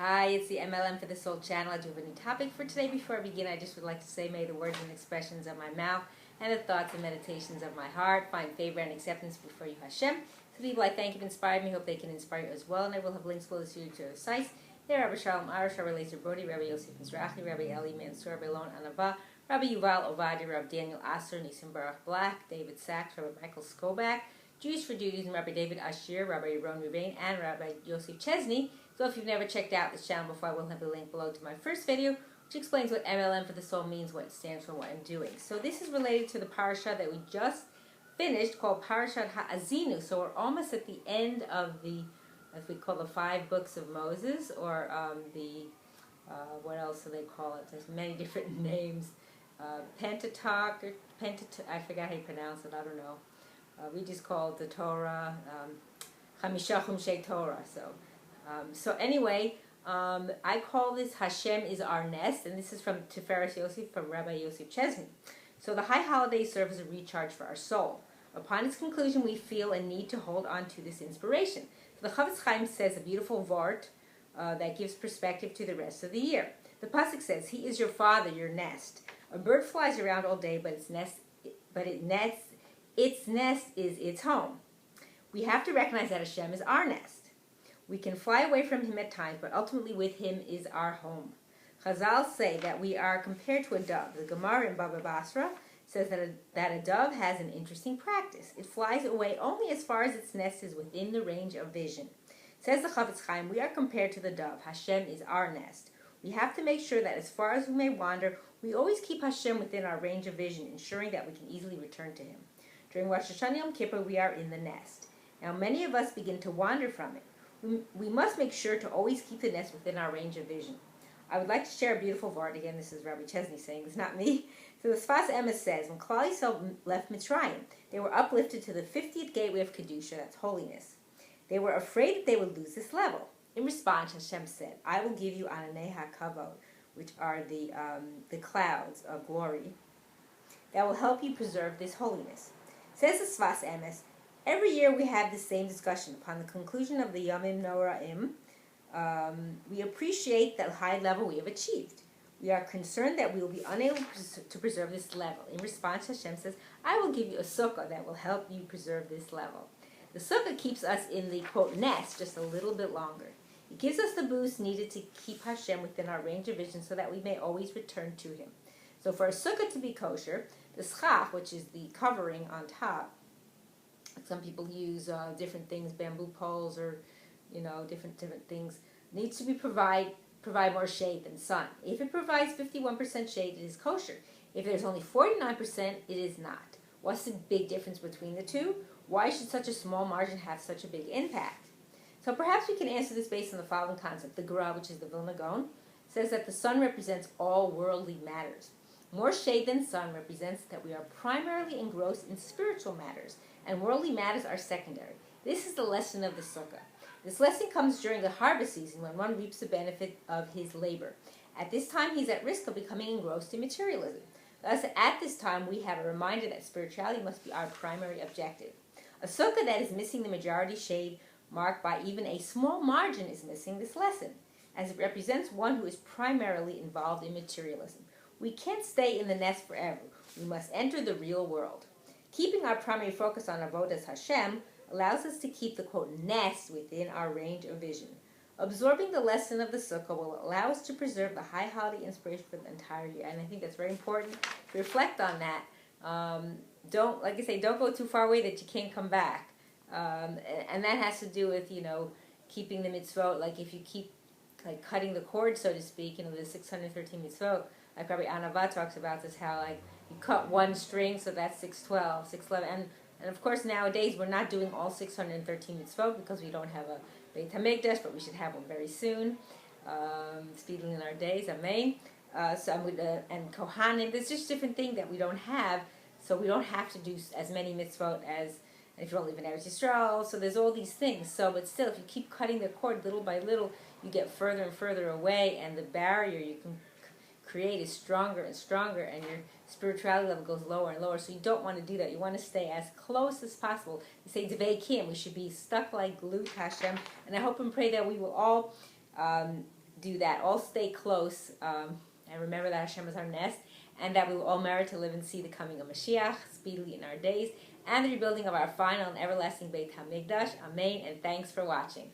Hi, it's the M.L.M for the Soul channel. I do have a new topic for today. Before I begin, I just would like to say, may the words and expressions of my mouth and the thoughts and meditations of my heart find favor and acceptance before you, Hashem. To the people I thank have inspired me, hope they can inspire you as well. And I will have links below to their sites. They're Rabbi Shalom Arash, Rabbi Lazer Brody, Rabbi Yosef Mizrahi, Rabbi Eli Mansour, Rabbi Lon Anava, Rabbi Yuval Ovadia, Rabbi Daniel Asser, Nisim Baruch Black, David Sachs, Rabbi Michael Skoback, Jewish for Duties, and Rabbi David Ashir, Rabbi Ron Rubain, and Rabbi Yosef Chesney. So if you've never checked out this channel before, I will have a link below to my first video, which explains what M.L.M for the Soul means, what it stands for, what I'm doing. So this is related to the parasha that we just finished, called Parashat Ha'azinu. So we're almost at the end of the, as we call the 5 books of Moses, or what else do they call it? There's many different names. Pentateuch, or I forgot how you pronounce it, I don't know. We just call it the Torah, Chamisha Chumshei Torah. So anyway, I call this Hashem is our nest, and this is from Tiferes Yosef, from Rabbi Yosef Chesney. So the high holidays serve as a recharge for our soul. Upon its conclusion, we feel a need to hold on to this inspiration. So the Chafetz Chaim says a beautiful vort that gives perspective to the rest of the year. The pasuk says, "He is your father, your nest. A bird flies around all day, but its nest is its home." We have to recognize that Hashem is our nest. We can fly away from Him at times, but ultimately with Him is our home. Chazal say that we are compared to a dove. The Gemara in Baba Basra says that a dove has an interesting practice. It flies away only as far as its nest is within the range of vision. Says the Chafetz Chaim, we are compared to the dove. Hashem is our nest. We have to make sure that as far as we may wander, we always keep Hashem within our range of vision, ensuring that we can easily return to Him. During Rosh Hashanah Yom Kippur, we are in the nest. Now, many of us begin to wander from it. We must make sure to always keep the nest within our range of vision. I would like to share a beautiful vart. Again, this is Rabbi Chesney saying, it's not me. So the Sfas Emes says, when Klal Yisrael left Mitzrayim, they were uplifted to the 50th gateway of Kedusha, that's holiness. They were afraid that they would lose this level. In response, Hashem said, I will give you Ananei HaKavod, which are the clouds of glory, that will help you preserve this holiness. Says the Sfas Emes, every year we have the same discussion. Upon the conclusion of the Yomim Noraim, we appreciate the high level we have achieved. We are concerned that we will be unable to preserve this level. In response, Hashem says, I will give you a sukkah that will help you preserve this level. The sukkah keeps us in the, quote, nest just a little bit longer. It gives us the boost needed to keep Hashem within our range of vision so that we may always return to Him. So for a sukkah to be kosher, the schach, which is the covering on top, some people use different things, bamboo poles or, different things, needs to be provide more shade than sun. If it provides 51% shade, it is kosher. If there's only 49%, it is not. What's the big difference between the two? Why should such a small margin have such a big impact? So perhaps we can answer this based on the following concept. The Gra, which is the Vilna Gaon, says that the sun represents all worldly matters. More shade than sun represents that we are primarily engrossed in spiritual matters, and worldly matters are secondary. This is the lesson of the sukkah. This lesson comes during the harvest season when one reaps the benefit of his labor. At this time, he's at risk of becoming engrossed in materialism. Thus, at this time, we have a reminder that spirituality must be our primary objective. A sukkah that is missing the majority shade, marked by even a small margin, is missing this lesson, as it represents one who is primarily involved in materialism. We can't stay in the nest forever. We must enter the real world. Keeping our primary focus on avodas Hashem allows us to keep the, quote, nest within our range of vision. Absorbing the lesson of the sukkah will allow us to preserve the high holiday inspiration for the entire year. And I think that's very important to reflect on that. Don't go too far away that you can't come back. And that has to do with, keeping the mitzvot. Like if you keep cutting the cord, so to speak, the 613 mitzvot, like Rabbi Anava talks about this, how you cut one string, so that's 612, 611. And of course nowadays we're not doing all 613 mitzvot because we don't have a Beit HaMikdash, but we should have one very soon. Speeding in our days, amen. And Kohanim, there's just different things that we don't have, so we don't have to do as many mitzvot as if you don't live in Eretz Yisrael. So there's all these things. But still, if you keep cutting the cord little by little, you get further and further away, and the barrier you can create is stronger and stronger, and your spirituality level goes lower and lower. So you don't want to do that. You want to stay as close as possible. You say Devei Kim, we should be stuck like glue to Hashem. And I hope and pray that we will all do that. All stay close and remember that Hashem is our nest, and that we will all merit to live and see the coming of Mashiach speedily in our days, and the rebuilding of our final and everlasting Beit HaMikdash. Amen, and thanks for watching.